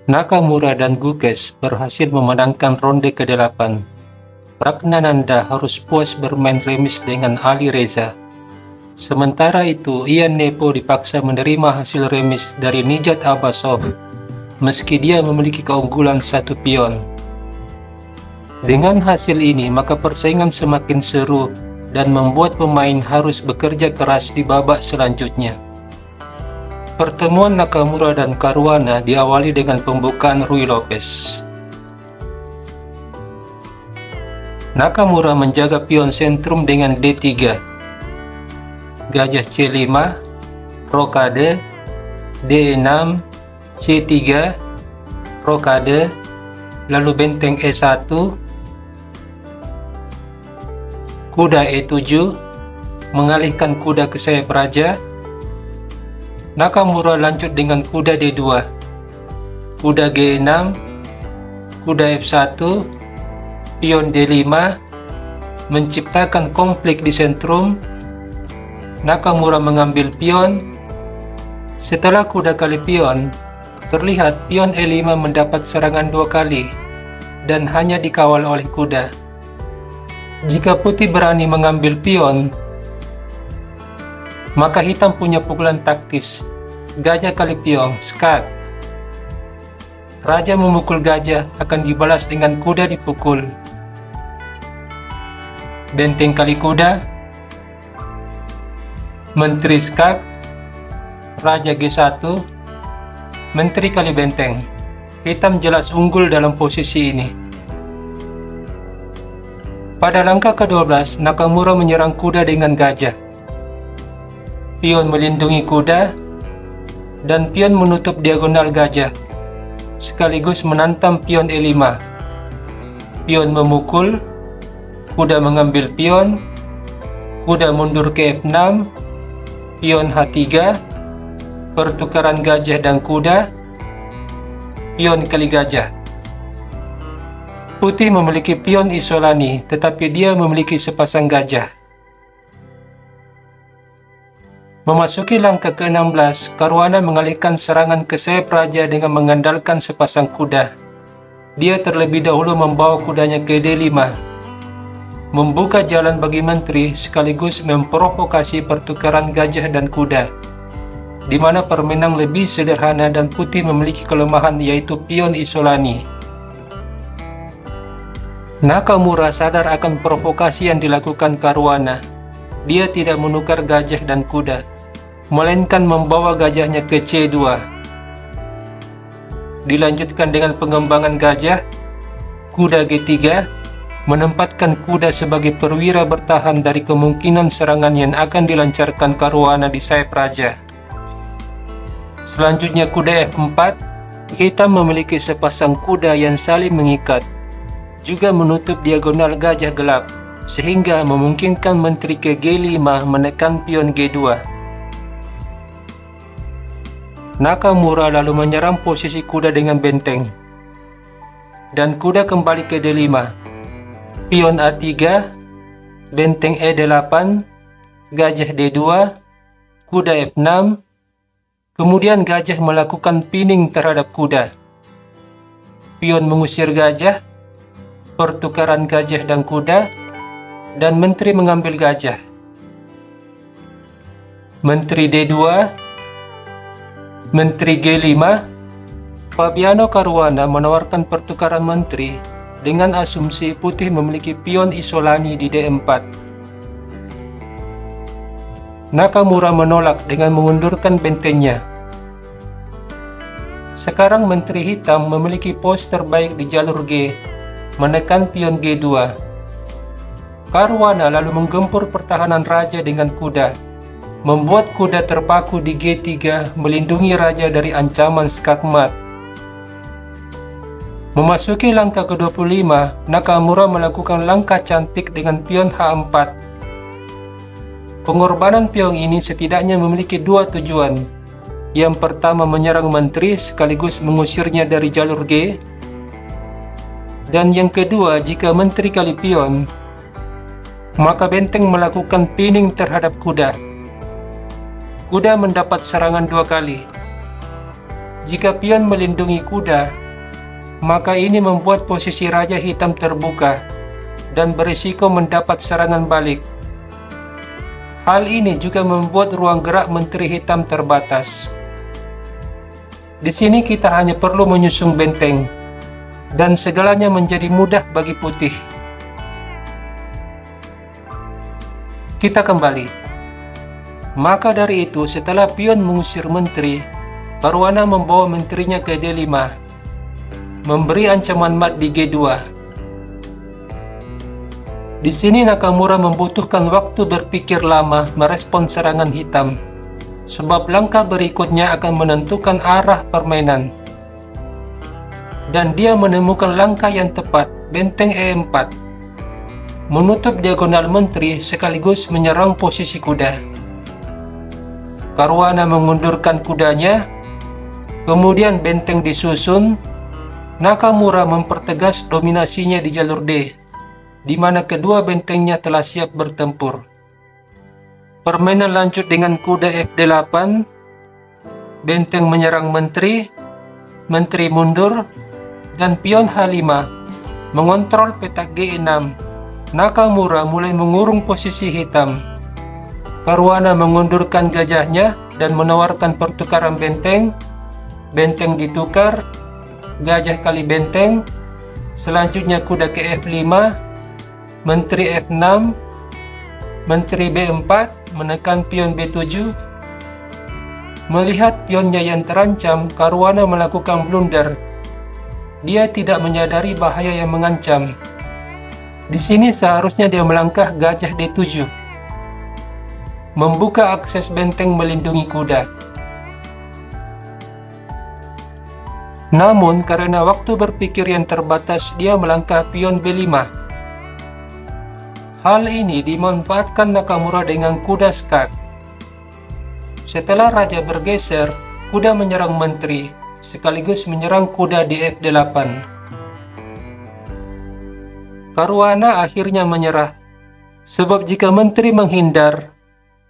Nakamura dan Gukes berhasil memenangkan ronde ke-8. Pragnananda harus puas bermain remis dengan Ali Reza. Sementara itu, Ian Nepo dipaksa menerima hasil remis dari Nijat Abbasov, meski dia memiliki keunggulan satu pion. Dengan hasil ini, maka persaingan semakin seru dan membuat pemain harus bekerja keras di babak selanjutnya. Pertemuan Nakamura dan Caruana diawali dengan pembukaan Ruy Lopez. Nakamura menjaga pion sentrum dengan D3, gajah C5, rokade, D6, C3, rokade, lalu benteng E1, kuda E7, mengalihkan kuda ke sayap raja. Nakamura lanjut dengan kuda D2, kuda G6, kuda F1, pion D5, menciptakan konflik di sentrum. Nakamura mengambil pion. Setelah kuda kali pion, terlihat pion E5 mendapat serangan 2 kali dan hanya dikawal oleh kuda. Jika putih berani mengambil pion, maka hitam punya pukulan taktis, gajah kali pion, skat. Raja memukul gajah akan dibalas dengan kuda dipukul. Benteng kali kuda, menteri skat, raja G1, menteri kali benteng. Hitam jelas unggul dalam posisi ini. Pada langkah ke-12, Nakamura menyerang kuda dengan gajah. Pion melindungi kuda, dan pion menutup diagonal gajah, sekaligus menantam pion E5. Pion memukul, kuda mengambil pion, kuda mundur ke F6, pion H3, pertukaran gajah dan kuda, pion kali gajah. Putih memiliki pion Isolani, tetapi dia memiliki sepasang gajah. Memasuki langkah ke-16, Caruana mengalihkan serangan ke sayap raja dengan mengandalkan sepasang kuda. Dia terlebih dahulu membawa kudanya ke D5, membuka jalan bagi menteri sekaligus memprovokasi pertukaran gajah dan kuda, di mana permainan lebih sederhana dan putih memiliki kelemahan yaitu pion Isolani. Nakamura sadar akan provokasi yang dilakukan Caruana. Dia tidak menukar gajah dan kuda, melainkan membawa gajahnya ke C2. Dilanjutkan dengan pengembangan gajah, kuda G3, menempatkan kuda sebagai perwira bertahan dari kemungkinan serangan yang akan dilancarkan Caruana di sayap raja. Selanjutnya kuda F4, hitam memiliki sepasang kuda yang saling mengikat, juga menutup diagonal gajah gelap, sehingga memungkinkan menteri ke G5 menekan pion G2. Nakamura lalu menyerang posisi kuda dengan benteng, dan kuda kembali ke D5, pion A3, benteng E8, gajah D2, kuda F6, kemudian gajah melakukan pinning terhadap kuda. Pion mengusir gajah, pertukaran gajah dan kuda, dan menteri mengambil gajah. Menteri D2, menteri G5, Fabiano Caruana menawarkan pertukaran menteri dengan asumsi putih memiliki pion Isolani di D4. Nakamura menolak dengan mengundurkan bentengnya. Sekarang menteri hitam memiliki pos terbaik di jalur G, menekan pion G2. Caruana lalu menggempur pertahanan raja dengan kuda, membuat kuda terpaku di G3 melindungi raja dari ancaman skakmat. Memasuki langkah ke-25, Nakamura melakukan langkah cantik dengan pion H4. Pengorbanan pion ini setidaknya memiliki dua tujuan. Yang pertama menyerang menteri sekaligus mengusirnya dari jalur G. Dan yang kedua, jika menteri kali pion, maka benteng melakukan pinning terhadap kuda. Kuda mendapat serangan 2 kali. Jika pion melindungi kuda, maka ini membuat posisi Raja Hitam terbuka dan berisiko mendapat serangan balik. Hal ini juga membuat ruang gerak Menteri Hitam terbatas. Di sini kita hanya perlu menyusung benteng, dan segalanya menjadi mudah bagi putih. Kita kembali. Maka dari itu, setelah pion mengusir menteri, Caruana membawa menterinya ke D5, memberi ancaman mat di G2. Di sini Nakamura membutuhkan waktu berpikir lama merespons serangan hitam, sebab langkah berikutnya akan menentukan arah permainan. Dan dia menemukan langkah yang tepat, benteng E4, menutup diagonal menteri sekaligus menyerang posisi kuda. Caruana mengundurkan kudanya, kemudian benteng disusun. Nakamura mempertegas dominasinya di jalur D, di mana kedua bentengnya telah siap bertempur. Permainan lanjut dengan kuda F8, benteng menyerang menteri, menteri mundur, dan pion H5 mengontrol petak G6. Nakamura mulai mengurung posisi hitam. Caruana mengundurkan gajahnya dan menawarkan pertukaran benteng. Benteng ditukar, gajah kali benteng. Selanjutnya kuda ke F5, menteri F6, menteri B4 menekan pion B7. Melihat pionnya yang terancam, Caruana melakukan blunder. Dia tidak menyadari bahaya yang mengancam. Di sini seharusnya dia melangkah gajah D7, membuka akses benteng melindungi kuda. Namun karena waktu berpikir yang terbatas, dia melangkah pion B5. Hal ini dimanfaatkan Nakamura dengan kuda skak. Setelah raja bergeser, kuda menyerang menteri, sekaligus menyerang kuda di F8. Caruana akhirnya menyerah, sebab jika menteri menghindar,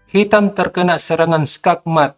hitam terkena serangan skak mat.